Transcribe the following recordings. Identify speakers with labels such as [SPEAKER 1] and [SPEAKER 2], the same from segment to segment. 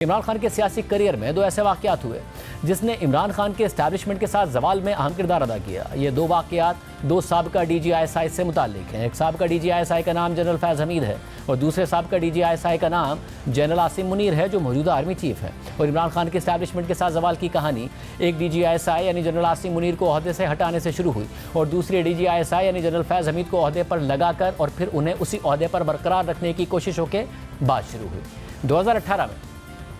[SPEAKER 1] इमरान खान के सियासी करियर में दो ऐसे वाक़यात हुए जिसने इमरान खान के एस्टैब्लिशमेंट के साथ जवाल में अहम किरदार अदा किया। ये दो वाक़यात दो साबिका DGISI से मुताल्लिक हैं। एक साबिका DGISI का नाम जनरल फैज़ हमीद है और दूसरे साबिका DGISI का नाम जनरल आसिम मुनीर है, जो मौजूदा आर्मी चीफ है। और इमरान खान के एस्टैब्लिशमेंट के साथ जवाल की कहानी एक DGISI यानी जनरल आसिम मुनीर को ओहदे से हटाने से शुरू हुई और दूसरी DGISI यानी जनरल फैज़ हमीद को ओहदे पर लगाकर और फिर उन्हें उसी ओहदे पर बरकरार रखने की कोशिशों के बाद शुरू हुई। 2018 में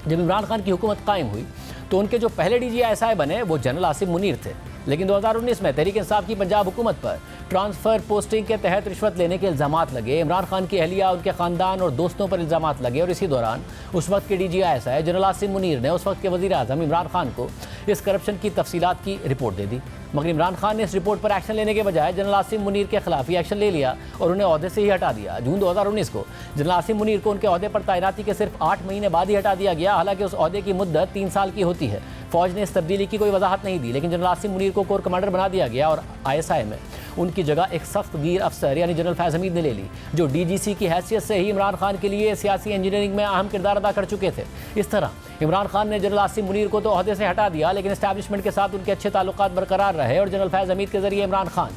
[SPEAKER 1] जब इमरान खान की हुकूमत कायम हुई तो उनके जो पहले DGISI बने वो जनरल आसिम मुनीर थे, लेकिन 2019 में तहरीक इंसाफ की पंजाब हुकूमत पर ट्रांसफ़र पोस्टिंग के तहत रिश्वत लेने के इल्ज़ामात लगे। इमरान खान की अहलिया, उनके ख़ानदान और दोस्तों पर इल्ज़ामात लगे और इसी दौरान उस वक्त के DGISI जनरल आसिम मुनीर ने उस वक्त के वज़ीर आज़म इमरान खान को इस करप्शन की तफसीलात की रिपोर्ट दे दी। मगर इमरान खान ने इस रिपोर्ट पर एक्शन लेने के बजाय जनरल आसिम मुनीर के खिलाफ ही एक्शन ले लिया और उन्हें ओहदे से ही हटा दिया। जून 2019 को जनरल आसिम मुनीर को उनके ओहदे पर तैनाती के सिर्फ 8 महीने बाद ही हटा दिया गया। हालांकि उस ओहदे की मुद्दत 3 साल की होती है। फौज ने इस तब्दीली की कोई वजाहत नहीं दी, लेकिन जनरल आसिम मुनीर को कोर कमांडर बना दिया गया और ISI में उनकी जगह एक सख्त गिर अफसर यानी जनरल फैज़ हमीद ने ले ली, जो DGC की हैसियत से ही इमरान खान के लिए सियासी इंजीनियरिंग में अहम किरदार अदा कर चुके थे। इस तरह इमरान खान ने जनरल आसिम मुनीर को तो ओहदे से हटा दिया, लेकिन एस्टैब्लिशमेंट के साथ उनके अच्छे ताल्लुकात बरकरार रहे और जनरल फैज़ हमीद के जरिए इमरान खान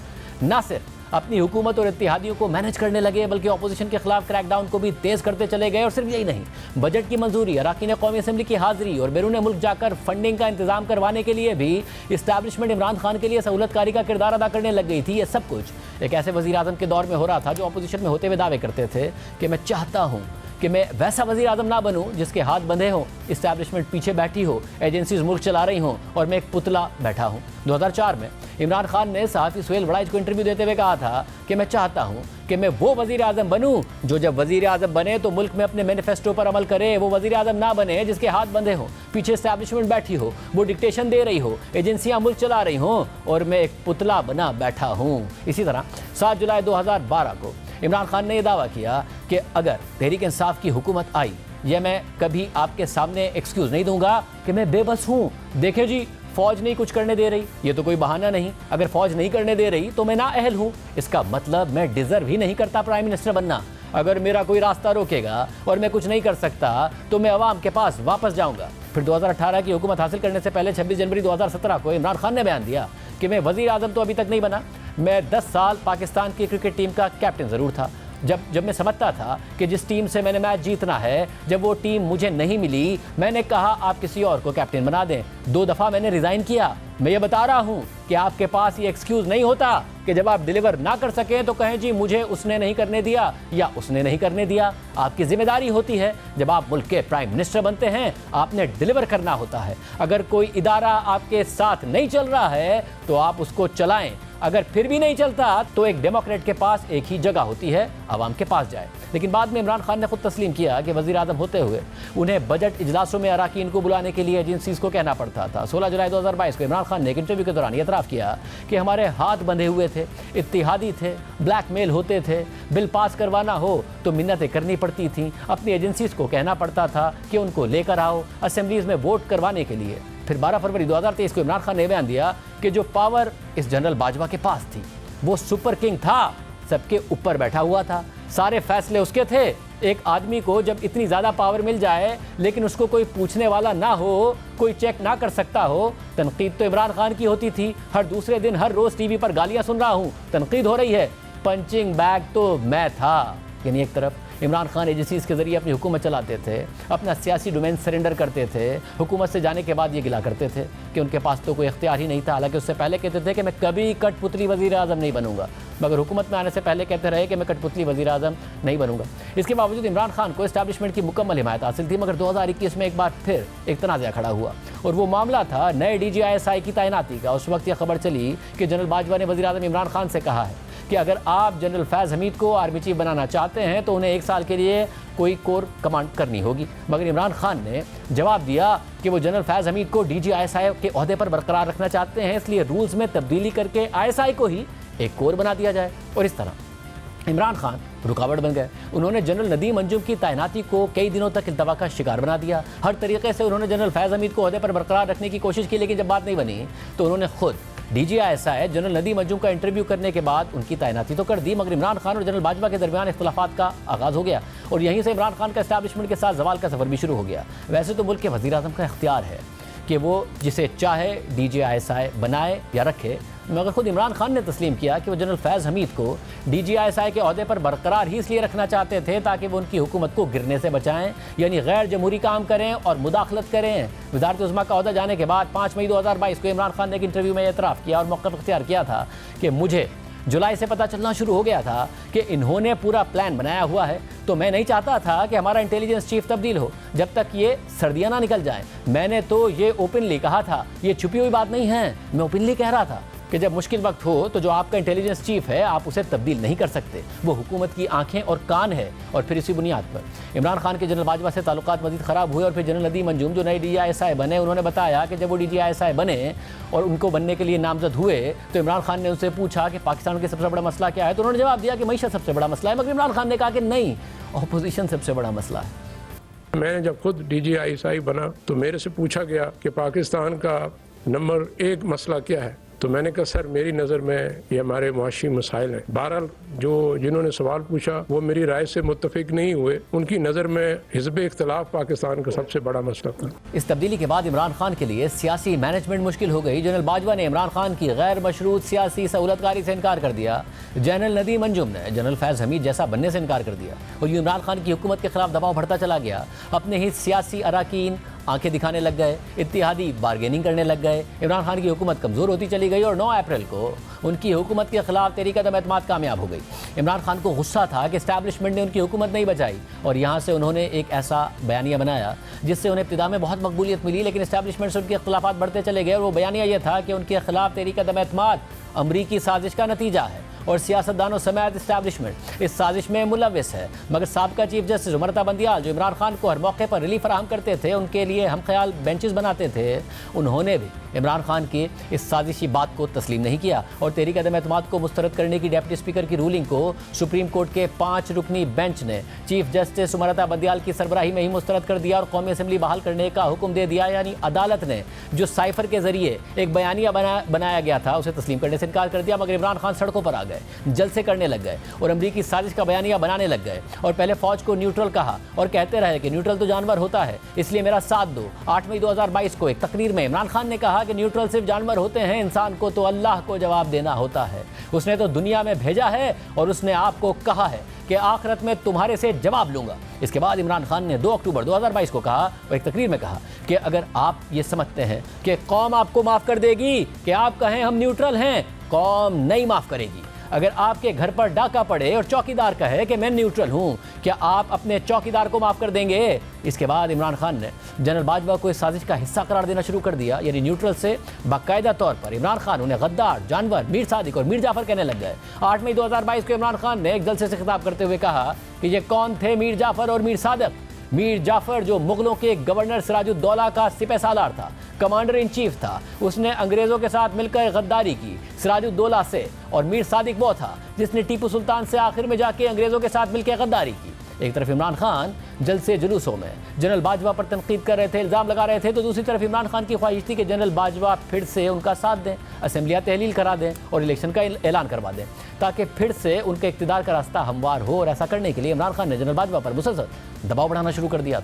[SPEAKER 1] न सिर्फ अपनी हुकूमत और इत्तेहादियों को मैनेज करने लगे बल्कि अपोजिशन के खिलाफ क्रैकडाउन को भी तेज करते चले गए। और सिर्फ यही नहीं, बजट की मंजूरी, अरकान कौमी असम्बली की हाजिरी और बैरून मुल्क जाकर फंडिंग का इंतजाम करवाने के लिए भी इस्टेब्लिशमेंट इमरान खान के लिए सहूलतकारी का किरदार अदा करने लग गई थी। ये सब कुछ एक ऐसे वज़ीर आज़म के दौर में हो रहा था जो अपोजिशन में होते हुए दावे करते थे कि मैं चाहता हूँ कि मैं वैसा वज़ीर आज़म ना बनूं जिसके हाथ बंधे हों, इस्टेब्लिशमेंट पीछे बैठी हो, एजेंसीज मुल्क चला रही हों और मैं एक पुतला बैठा हूं। 2004 में इमरान खान ने सहाफ़ी सुहेल वड़ाइच को इंटरव्यू देते हुए कहा था कि मैं चाहता हूं कि मैं वो वज़ीर आज़म बनूं जो जब वज़ीर आज़म बने तो मुल्क में अपने मैनिफेस्टो पर अमल करे। वो वज़ीर आज़म ना बने जिसके हाथ बंधे हों, पीछे इस्टेब्लिशमेंट बैठी हो, वो डिक्टेशन दे रही हो, एजेंसियाँ मुल्क चला रही हों और मैं एक पुतला बना बैठा हूँ। इसी तरह 7 जुलाई 2012 को इमरान खान ने यह दावा किया कि अगर तहरीक इंसाफ की हुकूमत आई, यह मैं कभी आपके सामने एक्सक्यूज़ नहीं दूंगा कि मैं बेबस हूँ। देखें जी, फौज नहीं कुछ करने दे रही, ये तो कोई बहाना नहीं। अगर फौज नहीं करने दे रही तो मैं नाअहल हूँ, इसका मतलब मैं डिज़र्व ही नहीं करता प्राइम मिनिस्टर बनना। अगर मेरा कोई रास्ता रोकेगा और मैं कुछ नहीं कर सकता तो मैं अवाम के पास वापस जाऊँगा। फिर 2018 की हुकूमत हासिल करने से पहले 26 जनवरी 2017 को इमरान खान ने बयान दिया कि मैं वज़ीर आज़म तो अभी तक नहीं बना, मैं 10 साल पाकिस्तान की क्रिकेट टीम का कैप्टन ज़रूर था। जब मैं समझता था कि जिस टीम से मैंने मैच जीतना है, जब वो टीम मुझे नहीं मिली, मैंने कहा आप किसी और को कैप्टन बना दें। 2 दफ़ा मैंने रिज़ाइन किया। मैं ये बता रहा हूँ कि आपके पास ये एक्सक्यूज़ नहीं होता कि जब आप डिलीवर ना कर सकें तो कहें जी मुझे उसने नहीं करने दिया या उसने नहीं करने दिया। आपकी जिम्मेदारी होती है, जब आप मुल्क के प्राइम मिनिस्टर बनते हैं आपने डिलीवर करना होता है। अगर कोई इदारा आपके साथ नहीं चल रहा है तो आप उसको चलाएं। अगर फिर भी नहीं चलता तो एक डेमोक्रेट के पास एक ही जगह होती है, आवाम के पास जाए। लेकिन बाद में इमरान खान ने खुद तस्लीम किया कि वज़ीर आज़म होते हुए उन्हें बजट इजलासों में अरकान को बुलाने के लिए एजेंसीज को कहना पड़ता था। 16 जुलाई 2022 को इमरान खान ने एक इंटरव्यू के दौरान एतराफ़ किया कि हमारे हाथ बंधे हुए थे, इत्तिहादी थे, ब्लैकमेल होते थे, बिल पास करवाना हो तो मिन्नतें करनी पड़ती थीं, अपनी एजेंसीज को कहना पड़ता था कि उनको लेकर आओ असेंबलीज़ में वोट करवाने के लिए। फिर 12 फरवरी 2023 को इमरान खान ने बयान दिया कि जो पावर इस जनरल बाजवा के पास थी वो सुपर किंग था, सबके ऊपर बैठा हुआ था, सारे फैसले उसके थे। एक आदमी को जब इतनी ज़्यादा पावर मिल जाए लेकिन उसको कोई पूछने वाला ना हो, कोई चेक ना कर सकता हो, तनकीद तो इमरान खान की होती थी। हर दूसरे दिन हर रोज़ टीवी पर गालियाँ सुन रहा हूँ, तनकीद हो रही है, पंचिंग बैग तो मैं था। यानी एक तरफ इमरान खान एजेंसीज़ के ज़रिए अपनी हुकूमत चलाते थे, अपना सियासी डोमेन सरेंडर करते थे, हुकूमत से जाने के बाद ये गिला करते थे कि उनके पास तो कोई इख्तियार ही नहीं था। हालांकि उससे पहले कहते थे कि मैं कभी कठपुतली वज़ीर आज़म नहीं बनूंगा, मगर हुकूमत में आने से पहले कहते रहे कि मैं कठपुतली वज़ीर आज़म नहीं बनूंगा। इसके बावजूद इमरान खान को इस्टेब्लिशमेंट की मुकम्मल हिमायत हासिल थी। मगर 2021 में एक बार फिर एक तनाज़ा खड़ा हुआ और वो मामला था नए DGISI की तैनाती का। उस वक्त यह खबर चली कि जनरल बाजवा ने वज़ीर आज़म इमरान खान से कहा है कि अगर आप जनरल फैज़ हमीद को आर्मी चीफ बनाना चाहते हैं तो उन्हें 1 साल के लिए कोई कोर कमांड करनी होगी। मगर इमरान खान ने जवाब दिया कि वो जनरल फैज़ हमीद को DGISI के ओहदे पर बरकरार रखना चाहते हैं, इसलिए रूल्स में तब्दीली करके ISI को ही एक कोर बना दिया जाए। और इस तरह इमरान खान रुकावट बन गए। उन्होंने जनरल नदीम अंजुम की तैनाती को कई दिनों तक इल्तवा का शिकार बना दिया। हर तरीके से उन्होंने जनरल फैज़ हमीद को ओहदे पर बरकरार रखने की कोशिश की, लेकिन जब बात नहीं बनी तो उन्होंने खुद DGI जनरल नदीम अंजुम का इंटरव्यू करने के बाद उनकी तैनाती तो कर दी, मगर इमरान खान और जनरल बाजवा के दरमियान इख्तिलाफात का आगाज़ हो गया और यहीं से इमरान खान का एस्टैब्लिशमेंट के साथ जवाल का सफ़र भी शुरू हो गया। वैसे तो मुल्क के वज़ीर आज़म का इख्तियार है कि वो जिसे चाहे DGI बनाए या रखे, मगर खुद इमरान खान ने तस्लीम किया कि वो जनरल फैज़ हमीद को DGI के अहदे पर बरकरार ही इसलिए रखना चाहते थे ताकि वो उनकी हुकूमत को गिरने से बचाएं, यानी गैर जमहूरी काम करें और मुदाखलत करें। वज़ारत उज़्मा का अहदा जाने के बाद 5 मई 2022 को इमरान खान ने एक इंटरव्यू में एतराफ़ किया और मौक़िफ़ इख्तियार किया था कि मुझे जुलाई से पता चलना शुरू हो गया था कि इन्होंने पूरा प्लान बनाया हुआ है, तो मैं नहीं चाहता था कि हमारा इंटेलिजेंस चीफ तब्दील हो जब तक ये सर्दियाँ ना निकल जाएं। मैंने तो ये ओपनली कहा था, ये छुपी हुई बात नहीं है, मैं ओपनली कह रहा था कि जब मुश्किल वक्त हो तो जो आपका इंटेलिजेंस चीफ है आप उसे तब्दील नहीं कर सकते, वो हुकूमत की आंखें और कान है। और फिर इसी बुनियाद पर इमरान खान के जनरल बाजवा से ताल्लुकात मज़ीद ख़राब हुए और फिर जनरल नदीम अंजुम जो नए DGI बने, उन्होंने बताया कि जब वो DGI बने और उनको बनने के लिए नामजद हुए तो इमरान खान ने उनसे पूछा कि पाकिस्तान का सबसे बड़ा मसला क्या है, तो उन्होंने जवाब दिया कि मईशत सबसे बड़ा मसला है, मगर इमरान खान ने कहा कि नहीं, अपोजिशन सबसे बड़ा मसला है।
[SPEAKER 2] मैं जब खुद DGI बना तो मेरे से पूछा गया कि पाकिस्तान का नंबर 1 मसला क्या है, तो मैंने कहा सर मेरी नज़र में ये हमारे मुआशी मसाइल हैं। बहरहाल जो जिन्होंने सवाल पूछा वो मेरी राय से मुत्तफिक नहीं हुए, उनकी नज़र में हिज़्ब इख्तिलाफ पाकिस्तान का सबसे बड़ा मसला था।
[SPEAKER 1] इस तब्दीली के बाद इमरान खान के लिए सियासी मैनेजमेंट मुश्किल हो गई। जनरल बाजवा ने इमरान खान की गैर मशरूत सियासी सहूलतकारी से इनकार कर दिया, जनरल नदीम अंजुम ने जनरल फैज़ हमीद जैसा बनने से इनकार कर दिया और यूँ इमरान खान की हुकूमत के खिलाफ दबाव बढ़ता चला गया। अपने ही सियासी अराकीन आंखें दिखाने लग गए, इत्तिहादी बारगेनिंग करने लग गए। इमरान खान की हुकूमत कमज़ोर होती चली गई और 9 अप्रैल को उनकी हुकूमत के खिलाफ तहरीक अदम-ए-एतमाद कामयाब हो गई। इमरान खान को गुस्सा था कि एस्टैब्लिशमेंट ने उनकी हुकूमत नहीं बचाई और यहाँ से उन्होंने एक ऐसा बयानिया बनाया जिससे उन्हें इब्तिदा में बहुत मकबूलियत मिली, लेकिन एस्टैब्लिशमेंट से उनके इख्तिलाफात बढ़ते चले गए और वो बयानिया ये था कि उनके खिलाफ तहरीक अदम-ए-एतमाद अमरीकी साजिश का नतीजा है और सियासतदानों समेत इस्टेब्लिशमेंट इस साजिश में मुलव्विस है। मगर साबका चीफ जस्टिस उमरता बंदियाल जो इमरान खान को हर मौके पर रिलीफ फराहम करते थे, उनके लिए हम ख्याल बेंचेस बनाते थे, उन्होंने भी इमरान खान की इस साजिशी बात को तस्लीम नहीं किया और तहरीक अदम-ए-एतमाद को मुस्तरद करने की डिप्टी स्पीकर की रूलिंग को सुप्रीम कोर्ट के 5 रुकनी बेंच ने चीफ जस्टिस उमरता बंदियाल की सरबराही में ही मुस्तरद कर दिया और कौमी असम्बली बहाल करने का हुक्म दे दिया। यानी अदालत ने जो साइफर के जरिए एक बयानिया बनाया गया था उसे तस्लीम करने से इनकार कर दिया, मगर इमरान खान सड़कों पर आ गए, जलसे करने लग गए और अमरीकी साजिश का बयानिया बनाने लग गए और पहले फौज को न्यूट्रल कहा और कहते रहे कि न्यूट्रल तो जानवर होता है, इसलिए मेरा साथ दो। 8 मई 2022 को एक तकरीर में इमरान खान ने कहा कि न्यूट्रल सिर्फ जानवर होते हैं, इंसान को तो अल्लाह को जवाब देना होता है, उसने तो दुनिया में भेजा है और उसने आपको कहा है कि आखिरत में तुम्हारे से जवाब लूंगा। इसके बाद इमरान खान ने 2 अक्टूबर 2022 को कहा और एक तकरीर में कहा कि अगर आप ये समझते हैं कि कौम आपको माफ़ कर देगी कि आप कहें हम न्यूट्रल हैं, कौम नहीं माफ़ करेगी। अगर आपके घर पर डाका पड़े और चौकीदार कहे कि मैं न्यूट्रल हूं, क्या आप अपने चौकीदार को माफ़ कर देंगे? इसके बाद इमरान खान ने जनरल बाजवा को इस साजिश का हिस्सा करार देना शुरू कर दिया, यानी न्यूट्रल से बाकायदा तौर पर इमरान खान उन्हें गद्दार, जानवर, मीर सादिक और मीर जाफर कहने लग गए। 8 मई 2022 को इमरान खान ने एक जलसे से खिताब करते हुए कहा कि ये कौन थे मीर जाफर और मीर सादिक। मीर जाफर जो मुगलों के गवर्नर सिराजुद्दौला का सिपह सालार था, कमांडर इन चीफ था, उसने अंग्रेज़ों के साथ मिलकर गद्दारी की सिराजुद्दौला से, और मीर सादिक वो था जिसने टीपू सुल्तान से आखिर में जाके अंग्रेज़ों के साथ मिलकर गद्दारी की। एक तरफ इमरान खान जलसे जुलूसों में जनरल बाजवा पर तनकीद कर रहे थे, इल्ज़ाम लगा रहे थे, तो दूसरी तरफ इमरान खान की ख्वाहिश थी कि जनरल बाजवा फिर से उनका साथ दें, असेंबलियाँ तहलील करा दें और इलेक्शन का ऐलान करवा दें ताकि फिर से उनके इक़्तिदार का रास्ता हमवार हो। और ऐसा करने के लिए इमरान खान ने जनरल बाजवा पर मुसलसल दबाव बढ़ाना शुरू कर दिया।